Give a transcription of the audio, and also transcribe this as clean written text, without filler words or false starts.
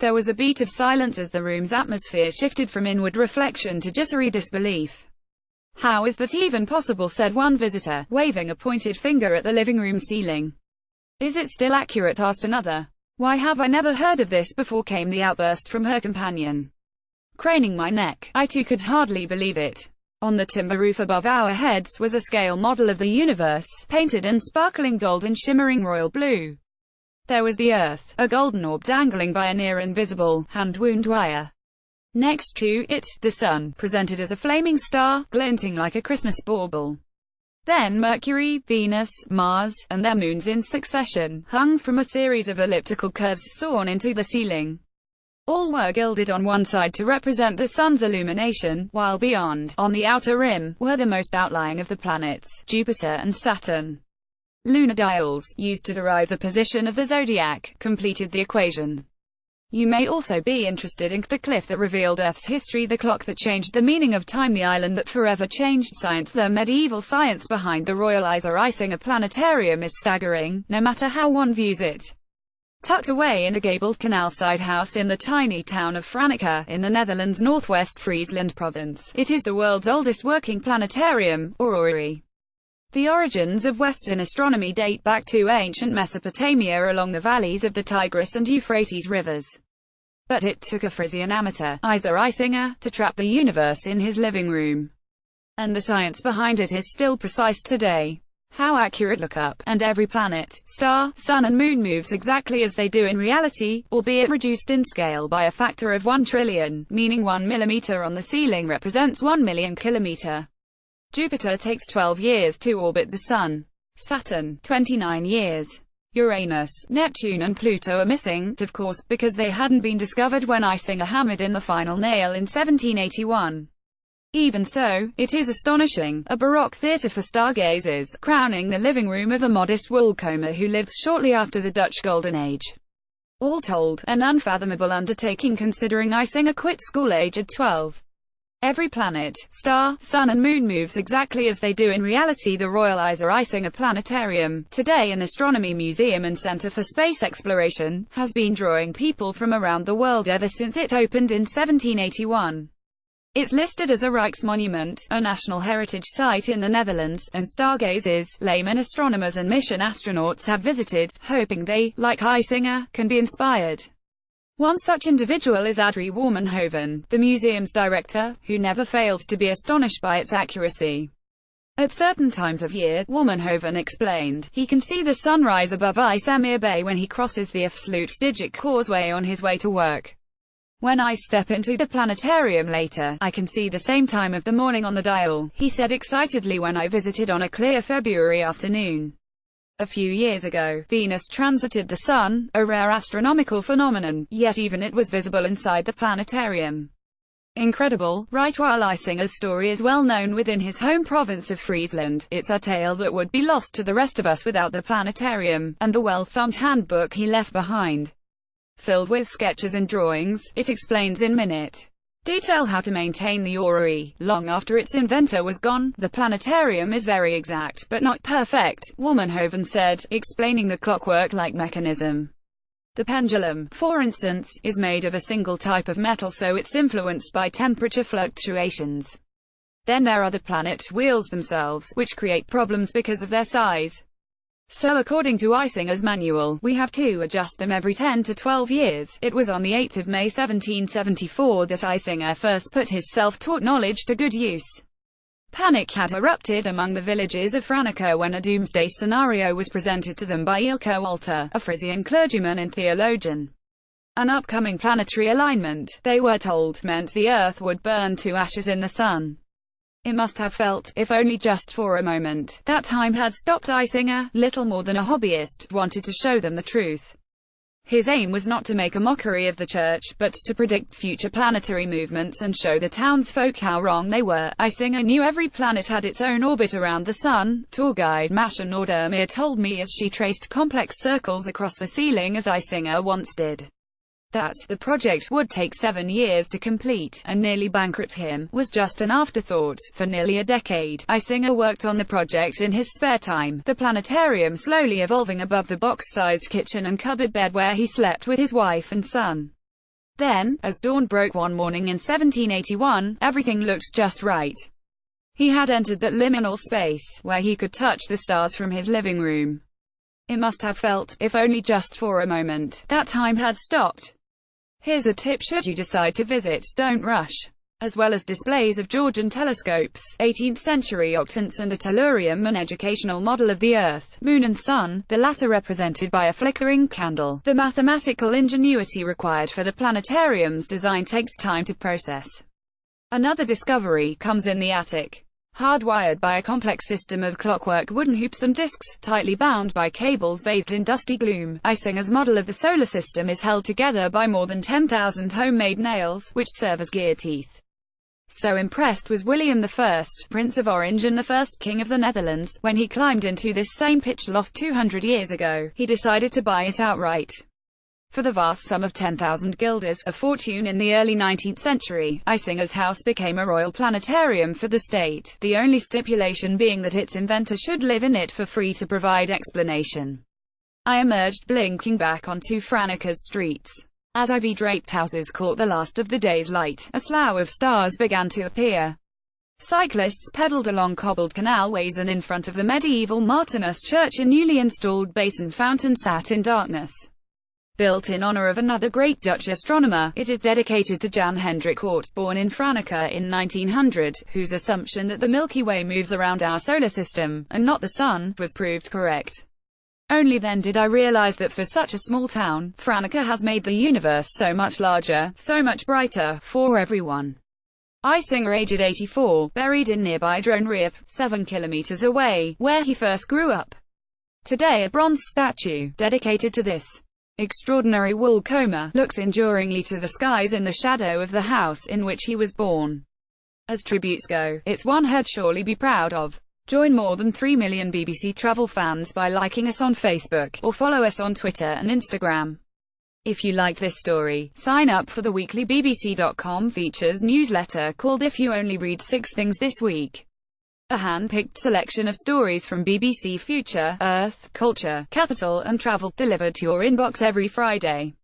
There was a beat of silence as the room's atmosphere shifted from inward reflection to jittery disbelief. "How is that even possible?" said one visitor, waving a pointed finger at the living room ceiling. "Is it still accurate?" asked another. "Why have I never heard of this before?" came the outburst from her companion. Craning my neck, I too could hardly believe it. On the timber roof above our heads was a scale model of the universe, painted in sparkling gold and shimmering royal blue. There was the Earth, a golden orb dangling by a near-invisible, hand-wound wire. Next to it, the Sun, presented as a flaming star, glinting like a Christmas bauble. Then Mercury, Venus, Mars, and their moons in succession, hung from a series of elliptical curves sawn into the ceiling. All were gilded on one side to represent the Sun's illumination, while beyond, on the outer rim, were the most outlying of the planets, Jupiter and Saturn. Lunar dials, used to derive the position of the zodiac, completed the equation. You may also be interested in the cliff that revealed Earth's history, the clock that changed the meaning of time, the island that forever changed science. The medieval science behind the Royal Isar-Isinger Planetarium is staggering, no matter how one views it. Tucked away in a gabled canal-side house in the tiny town of Franeker, in the Netherlands' northwest Friesland province, it is the world's oldest working planetarium, or orrery. The origins of Western astronomy date back to ancient Mesopotamia along the valleys of the Tigris and Euphrates rivers. But it took a Frisian amateur, Isar-Isinger, to trap the universe in his living room. And the science behind it is still precise today. How accurate? Look up, and every planet, star, sun and moon moves exactly as they do in reality, albeit reduced in scale by a factor of 1 trillion, meaning 1 millimeter on the ceiling represents 1 million kilometer. Jupiter takes 12 years to orbit the Sun. Saturn, 29 years. Uranus, Neptune and Pluto are missing, of course, because they hadn't been discovered when Isinger hammered in the final nail in 1781. Even so, it is astonishing, a Baroque theatre for stargazers, crowning the living room of a modest woolcomber who lived shortly after the Dutch Golden Age. All told, an unfathomable undertaking considering Isinger quit school aged 12. Every planet, star, sun and moon moves exactly as they do in reality. The Royal Isar-Isinger Planetarium, today an astronomy museum and center for space exploration, has been drawing people from around the world ever since it opened in 1781. It's listed as a Rijksmonument, a National Heritage Site in the Netherlands, and stargazers, laymen astronomers and mission astronauts have visited, hoping they, like Isinger, can be inspired. One such individual is Adrie Wormenhoven, the museum's director, who never fails to be astonished by its accuracy. At certain times of year, Wormenhoven explained, he can see the sunrise above IJsselmeer Bay when he crosses the Afsluitdijk causeway on his way to work. When I step into the planetarium later, I can see the same time of the morning on the dial, he said excitedly when I visited on a clear February afternoon. A few years ago, Venus transited the Sun, a rare astronomical phenomenon, yet even it was visible inside the planetarium. Incredible, right? While Isinger's story is well known within his home province of Friesland, it's a tale that would be lost to the rest of us without the planetarium, and the well-thumbed handbook he left behind. Filled with sketches and drawings, it explains in minute detail how to maintain the orrery, long after its inventor was gone. The planetarium is very exact, but not perfect, Wormenhoven said, explaining the clockwork-like mechanism. The pendulum, for instance, is made of a single type of metal, so it's influenced by temperature fluctuations. Then there are the planet wheels themselves, which create problems because of their size. So according to Isinger's manual, we have to adjust them every 10 to 12 years. It was on the 8th of May 1774 that Isinger first put his self-taught knowledge to good use. Panic had erupted among the villagers of Franeker when a doomsday scenario was presented to them by Ilko Walter, a Frisian clergyman and theologian. An upcoming planetary alignment, they were told, meant the Earth would burn to ashes in the sun. It must have felt, if only just for a moment, that time had stopped. Isinger, little more than a hobbyist, wanted to show them the truth. His aim was not to make a mockery of the church, but to predict future planetary movements and show the townsfolk how wrong they were. Isinger knew every planet had its own orbit around the sun, tour guide Masha Nordermeer told me as she traced complex circles across the ceiling as Isinger once did. That the project would take 7 years to complete, and nearly bankrupt him, was just an afterthought. For nearly a decade, Isinger worked on the project in his spare time, the planetarium slowly evolving above the box-sized kitchen and cupboard bed where he slept with his wife and son. Then, as dawn broke one morning in 1781, everything looked just right. He had entered that liminal space, where he could touch the stars from his living room. It must have felt, if only just for a moment, that time had stopped. Here's a tip should you decide to visit: don't rush. As well as displays of Georgian telescopes, 18th-century octants and a tellurium, an educational model of the Earth, Moon and Sun, the latter represented by a flickering candle. The mathematical ingenuity required for the planetarium's design takes time to process. Another discovery comes in the attic. Hardwired by a complex system of clockwork wooden hoops and discs, tightly bound by cables bathed in dusty gloom, Isinger's model of the solar system is held together by more than 10,000 homemade nails, which serve as gear teeth. So impressed was William I, Prince of Orange and the first King of the Netherlands, when he climbed into this same pitch loft 200 years ago, he decided to buy it outright. For the vast sum of 10,000 guilders, a fortune in the early 19th century, Isinger's house became a royal planetarium for the state, the only stipulation being that its inventor should live in it for free to provide explanation. I emerged blinking back onto Franeker's streets. As ivy-draped houses caught the last of the day's light, a slough of stars began to appear. Cyclists pedaled along cobbled canalways, and in front of the medieval Martinus church a newly installed basin fountain sat in darkness. Built in honor of another great Dutch astronomer, it is dedicated to Jan Hendrik Oort, born in Franeker in 1900, whose assumption that the Milky Way moves around our solar system, and not the Sun, was proved correct. Only then did I realize that for such a small town, Franeker has made the universe so much larger, so much brighter, for everyone. Isinger, aged 84, buried in nearby Droneriep, 7 kilometers away, where he first grew up. Today a bronze statue, dedicated to this extraordinary wool comber, looks enduringly to the skies in the shadow of the house in which he was born. As tributes go, it's one he'd surely be proud of. Join more than 3 million BBC Travel fans by liking us on Facebook, or follow us on Twitter and Instagram. If you liked this story, sign up for the weekly BBC.com features newsletter called If You Only Read 6 Things This Week. A hand-picked selection of stories from BBC Future, Earth, Culture, Capital and Travel, delivered to your inbox every Friday.